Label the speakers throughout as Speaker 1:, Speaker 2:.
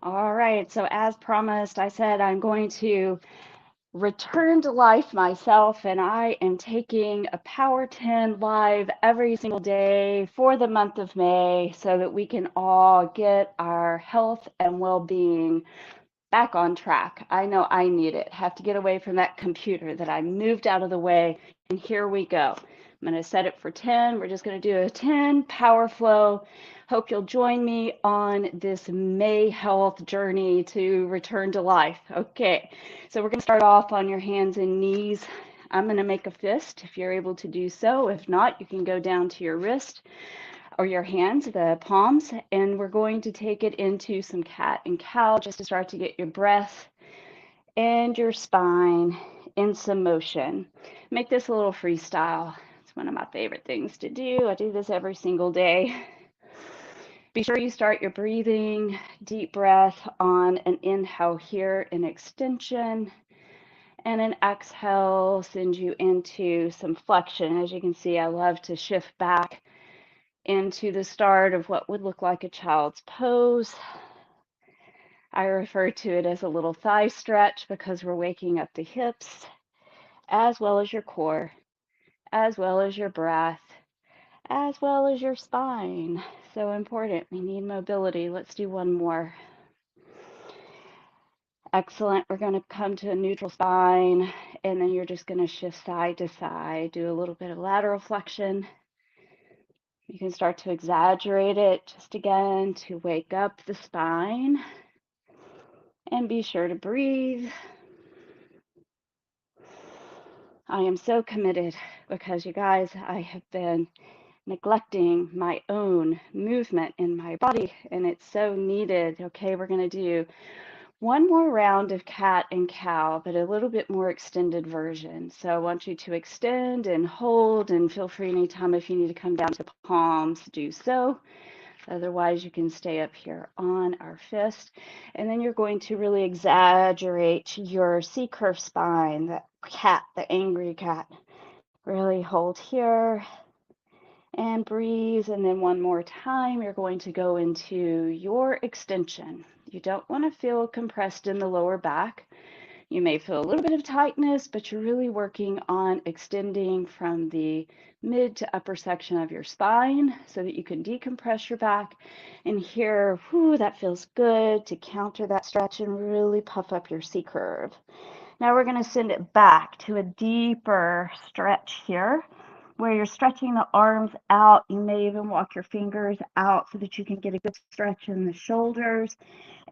Speaker 1: All right, so as promised, I said I'm going to return to life myself, and I am taking a Power 10 live every single day for the month of May so that we can all get our health and well-being back on track. I know I need it. Have to get away from that computer that I moved out of the way, and here we go. I'm going to set it for 10. We're just going to do a 10 power flow. Hope you'll join me on this May health journey to return to life. Okay, so we're going to start off on your hands and knees. I'm going to make a fist if you're able to do so. If not, you can go down to your wrist or your hands, the palms, and we're going to take it into some cat and cow just to start to get your breath and your spine in some motion. Make this a little freestyle. It's one of my favorite things to do. I do this every single day. Be sure you start your breathing, deep breath on an inhale here, an extension, and an exhale sends you into some flexion. As you can see, I love to shift back into the start of what would look like a child's pose. I refer to it as a little thigh stretch because we're waking up the hips as well as your core, as well as your breath, as well as your spine. So important. We need mobility. Let's do one more. Excellent. We're going to come to a neutral spine, and then you're just going to shift side to side, do a little bit of lateral flexion. You can start to exaggerate it just again to wake up the spine. And be sure to breathe. I am so committed because you guys, I have been neglecting my own movement in my body, and it's so needed. Okay, we're going to do one more round of cat and cow, but a little bit more extended version. So I want you to extend and hold, and feel free anytime if you need to come down to palms, do so. Otherwise, you can stay up here on our fist. And then you're going to really exaggerate your C-curve spine, the cat, the angry cat. Really hold here and breathe. And then one more time, you're going to go into your extension. You don't want to feel compressed in the lower back. You may feel a little bit of tightness, but you're really working on extending from the mid to upper section of your spine so that you can decompress your back. And here, whoo, that feels good to counter that stretch and really puff up your C curve. Now we're going to send it back to a deeper stretch here where you're stretching the arms out. You may even walk your fingers out so that you can get a good stretch in the shoulders.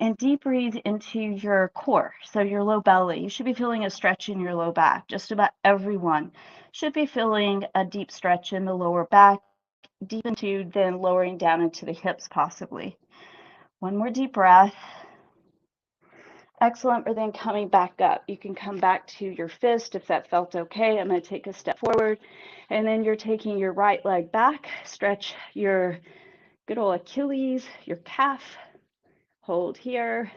Speaker 1: And deep breathe into your core, so your low belly. You should be feeling a stretch in your low back. Just about everyone should be feeling a deep stretch in the lower back, deep into, then lowering down into the hips possibly. One more deep breath. Excellent. We're then coming back up. You can come back to your fist if that felt okay. I'm going to take a step forward, and then you're taking your right leg back. Stretch your good old Achilles, your calf. Hold here.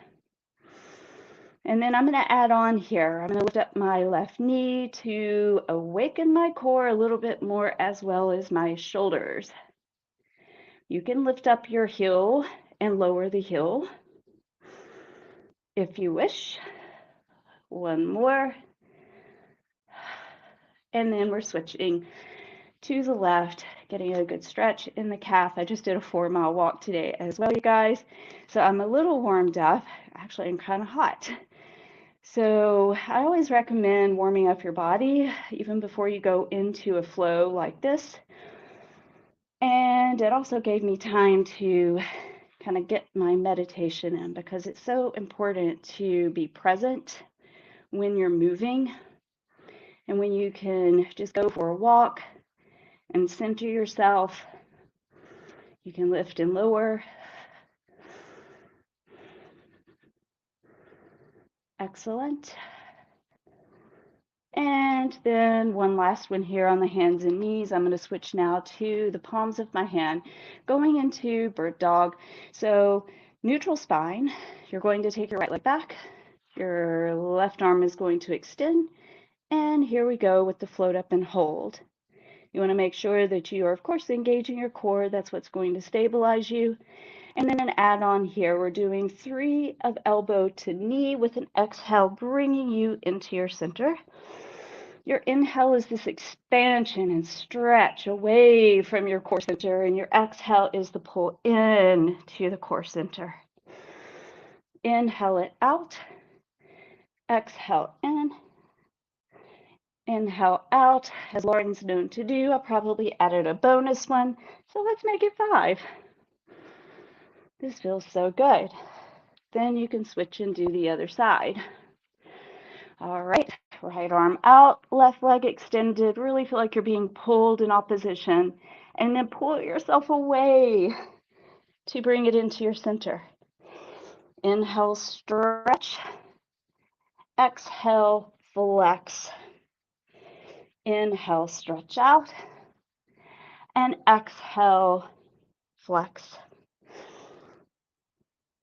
Speaker 1: And then I'm going to add on here. I'm going to lift up my left knee to awaken my core a little bit more as well as my shoulders. You can lift up your heel and lower the heel if you wish. One more. And then we're switching to the left, getting a good stretch in the calf. I just did a 4-mile walk today as well, you guys. So I'm a little warmed up. Actually, I'm kind of hot. So I always recommend warming up your body even before you go into a flow like this. And it also gave me time to kind of get my meditation in because it's so important to be present when you're moving and when you can just go for a walk and center yourself. You can lift and lower. Excellent. And then one last one here on the hands and knees. I'm going to switch now to the palms of my hand, going into bird dog. So neutral spine, you're going to take your right leg back. Your left arm is going to extend. And here we go with the float up and hold. You want to make sure that you are, of course, engaging your core. That's what's going to stabilize you. And then an add-on here, we're doing 3 of elbow to knee with an exhale, bringing you into your center. Your inhale is this expansion and stretch away from your core center, and your exhale is the pull in to the core center. Inhale it out, exhale in, inhale out. As Lauren's known to do, I probably added a bonus one, so let's make it 5. This feels so good. Then you can switch and do the other side. All right, right arm out, left leg extended. Really feel like you're being pulled in opposition. And then pull yourself away to bring it into your center. Inhale, stretch. Exhale, flex. Inhale, stretch out. And exhale, flex.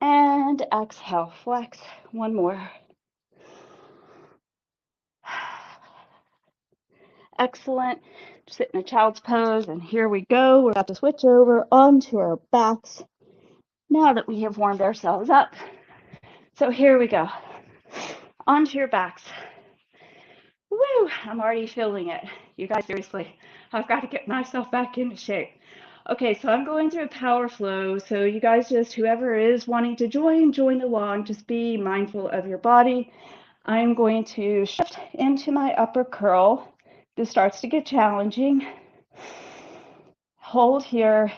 Speaker 1: And exhale, flex. One more. Excellent. Sit in a child's pose, and here we go. We're about to switch over onto our backs now that we have warmed ourselves up. So here we go. Onto your backs. Woo, I'm already feeling it. You guys, seriously, I've got to get myself back into shape. Okay, so I'm going through a power flow. So you guys just, whoever is wanting to join along. Just be mindful of your body. I'm going to shift into my upper curl. This starts to get challenging. Hold here,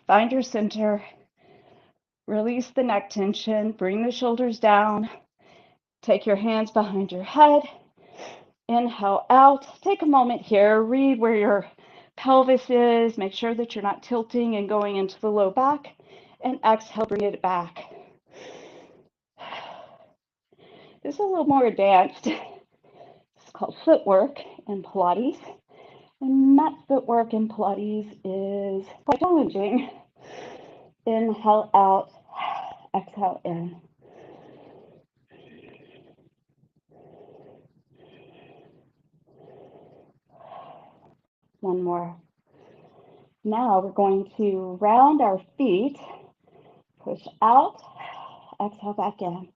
Speaker 1: find your center, release the neck tension, bring the shoulders down, take your hands behind your head, inhale out. Take a moment here, read where your pelvis is, make sure that you're not tilting and going into the low back, and exhale, bring it back. This is a little more advanced. It's called footwork in Pilates. And mat footwork in Pilates is quite challenging. Inhale out, exhale in. One more. Now we're going to round our feet, push out, exhale back in.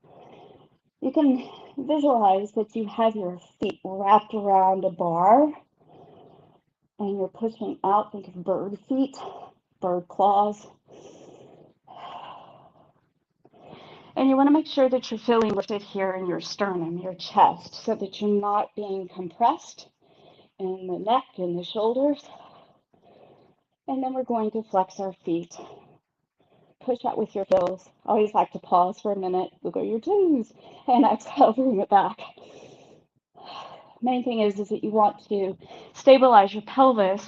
Speaker 1: You can visualize that you have your feet wrapped around a bar and you're pushing out. Think of bird feet, bird claws. And you want to make sure that you're feeling lifted here in your sternum, your chest, so that you're not being compressed in the neck and the shoulders. And then we're going to flex our feet. Push out with your heels. I always like to pause for a minute, wiggle your toes, and exhale, bring it back. Main thing is that you want to stabilize your pelvis,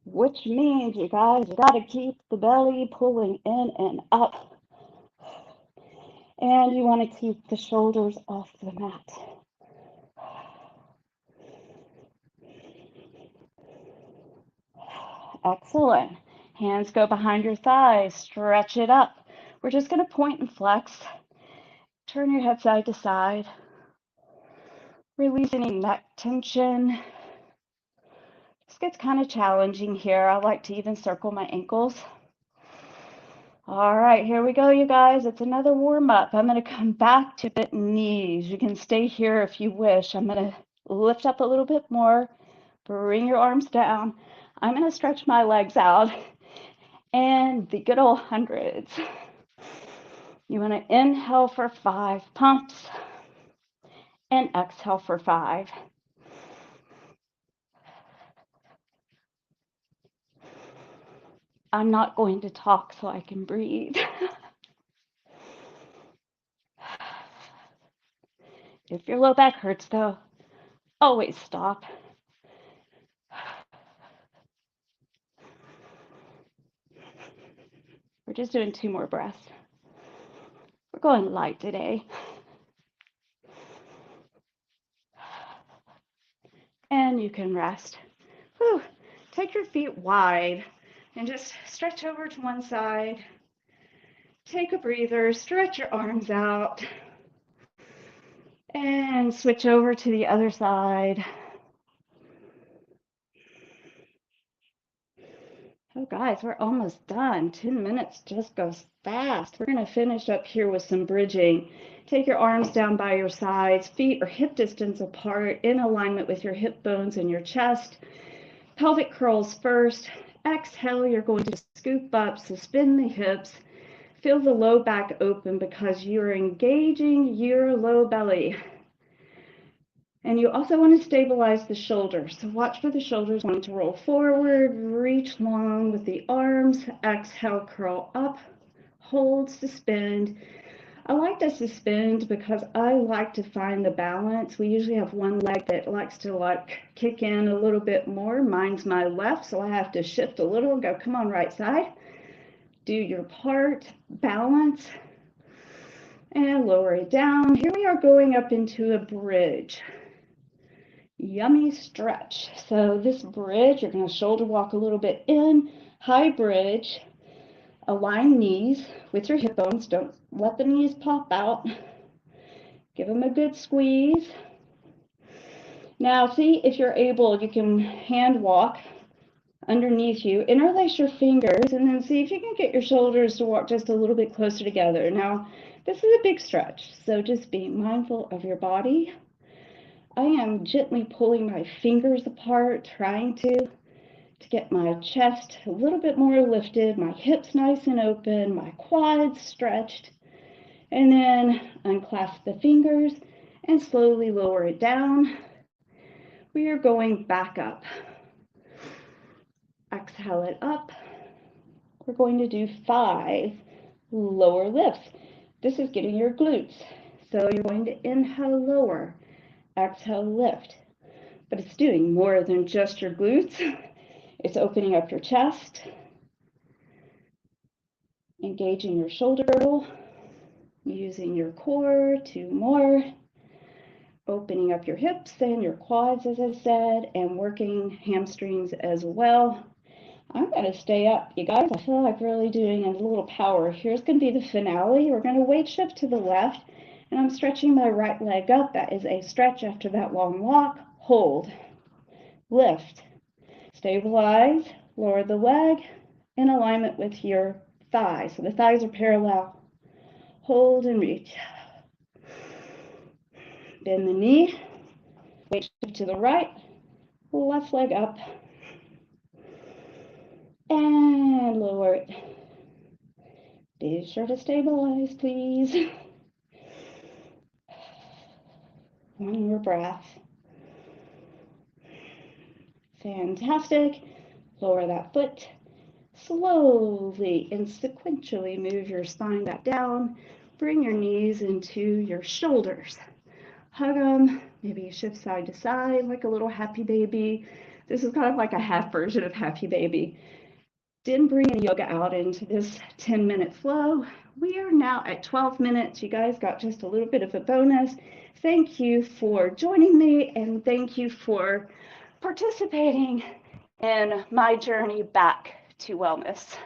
Speaker 1: which means you guys, you got to keep the belly pulling in and up. And you want to keep the shoulders off the mat. Excellent. Hands go behind your thighs, stretch it up. We're just going to point and flex. Turn your head side to side. Release any neck tension. This gets kind of challenging here. I like to even circle my ankles. All right, here we go, you guys. It's another warm up. I'm going to come back to bent knees. You can stay here if you wish. I'm going to lift up a little bit more. Bring your arms down. I'm going to stretch my legs out and the good old hundreds. You want to inhale for 5 pumps and exhale for 5. I'm not going to talk so I can breathe. If your low back hurts though, always stop. We're just doing 2 more breaths. We're going light today. And you can rest. Whew. Take your feet wide and just stretch over to one side. Take a breather, stretch your arms out, and switch over to the other side. Oh, guys, we're almost done. 10 minutes just goes fast. We're going to finish up here with some bridging. Take your arms down by your sides, feet are hip distance apart in alignment with your hip bones and your chest. Pelvic curls first. Exhale, you're going to scoop up, suspend the hips. Feel the low back open because you're engaging your low belly. And you also want to stabilize the shoulders. So watch for the shoulders wanting to roll forward, reach long with the arms. Exhale, curl up, hold, suspend. I like to suspend because I like to find the balance. We usually have one leg that likes to kick in a little bit more. Mine's my left, so I have to shift a little and go, come on, right side. Do your part, balance, and lower it down. Here we are going up into a bridge. Yummy stretch. So this bridge, you're going to shoulder walk a little bit in, high bridge, align knees with your hip bones. Don't let the knees pop out. Give them a good squeeze. Now see if you're able, you can hand walk underneath you, interlace your fingers, and then see if you can get your shoulders to walk just a little bit closer together. Now this is a big stretch, so just be mindful of your body. I am gently pulling my fingers apart, trying to get my chest a little bit more lifted, my hips nice and open, my quads stretched, and then unclasp the fingers and slowly lower it down. We are going back up. Exhale it up. We're going to do 5 lower lifts. This is getting your glutes. So you're going to inhale, lower, exhale, lift. But it's doing more than just your glutes. It's opening up your chest, engaging your shoulder girdle, using your core, 2 more, opening up your hips and your quads, as I said, and working hamstrings as well. I'm going to stay up, you guys. I feel like really doing a little power. Here's going to be the finale. We're going to weight shift to the left, and I'm stretching my right leg up. That is a stretch after that long walk. Hold, lift, stabilize, lower the leg in alignment with your thighs. So the thighs are parallel. Hold and reach. Bend the knee, weight shift to the right, left leg up, and lower it. Be sure to stabilize, please. One more breath. Fantastic. Lower that foot. Slowly and sequentially move your spine back down. Bring your knees into your shoulders. Hug them. Maybe you shift side to side like a little happy baby. This is kind of like a half version of happy baby. Didn't bring any yoga out into this 10-minute flow. We are now at 12 minutes. You guys got just a little bit of a bonus. Thank you for joining me, and thank you for participating in my journey back to wellness.